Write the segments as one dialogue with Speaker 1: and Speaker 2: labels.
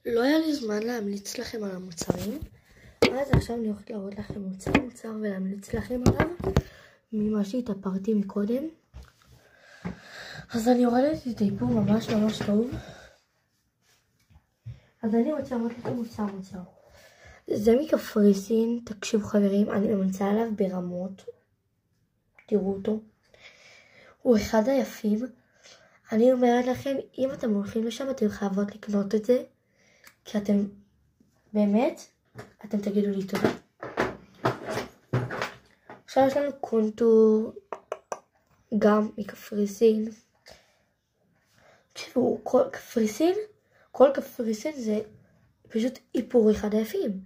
Speaker 1: לא היה לי זמן להמליץ לכם על המוצרים, אז עכשיו אני הולכת להראות לכם מוצר ולהמליץ לכם עליו ממה שהתאפרתי מקודם. אז אני הורדת את האיפור ממש טוב. אז אני רוצה להראות לכם מוצר. זה מקפריסין, תקשיבו חברים, אני ממליצה עליו ברמות. תראו אותו. הוא אחד היפים. אני אומרת לכם, אם אתם הולכים לשם, אתם חייבות לקנות את זה. כי אתם, באמת, אתם תגידו לי תודה. עכשיו יש לנו קונטור, גם מקפריסין. תקשיבו, כל קפריסין זה פשוט איפור אחד היפים.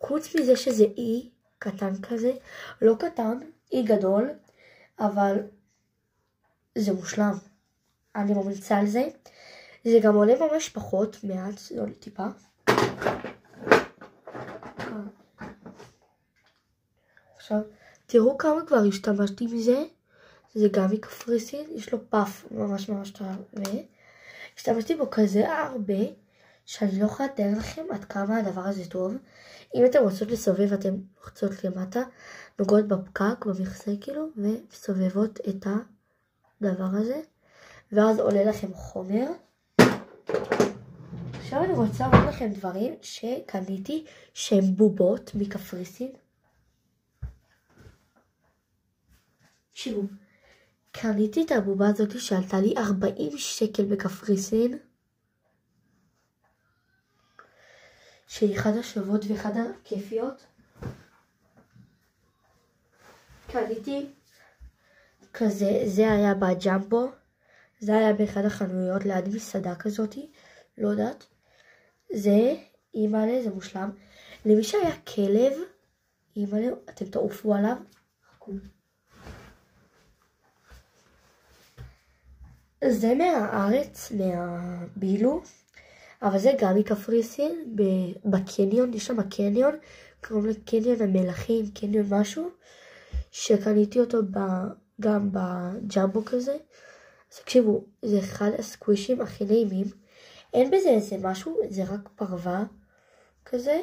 Speaker 1: חוץ מזה שזה אי קטן כזה, לא קטן, אי גדול, אבל זה מושלם. אני ממליצה על זה. זה גם עולה ממש פחות, מעט, זה עולה טיפה. עכשיו, תראו כמה כבר השתמשתי מזה. זה גם מקפריסין, יש לו פאף ממש טוב. השתמשתי בו כזה הרבה, שאני לא יכולה לתאר לכם עד כמה הדבר הזה טוב. אם אתם רוצות לסובב, אתם לוחצות למטה, נוגעות בפקק, במכסה כאילו, וסובבות את הדבר הזה. ואז עולה לכם חומר. עכשיו אני רוצה לראות לכם דברים שקניתי שהם בובות מקפריסין. תקשיבו, קניתי את הבובה הזאת שעלתה לי 40 שקל בקפריסין. שהיא אחד השוות ואחד הכיפיות. קניתי כזה, זה היה בג'מבו. זה היה באחד החנויות ליד מסעדה כזאת, לא יודעת. זה, אימאלה, זה מושלם. למי שהיה כלב, אימאלה, אתם תעופו עליו. חכו. זה מהארץ, מהבילו, אבל זה גם מקפריסין, בקניון, יש שם קניון, קוראים לקניון המלכים, קניון משהו, שקניתי אותו גם בג'מבו כזה. אז תקשיבו, זה אחד הסקווישים הכי נעימים. אין בזה איזה משהו, זה רק פרווה כזה.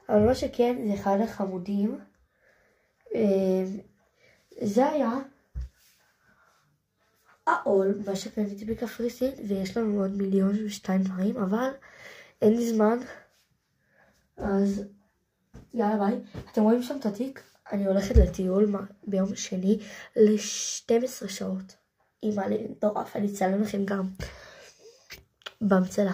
Speaker 1: אבל מה שכן, זה אחד החמודים. זה היה העול, מה שקניתי בקפריסין, ויש לנו עוד 1,000,002 דברים, אבל אין לי זמן. אז יאללה ביי. אתם רואים שם את התיק? אני הולכת לטיול ביום שני ל-12 שעות. אימא, מטורף, אני אצלם לכם גם במצלה.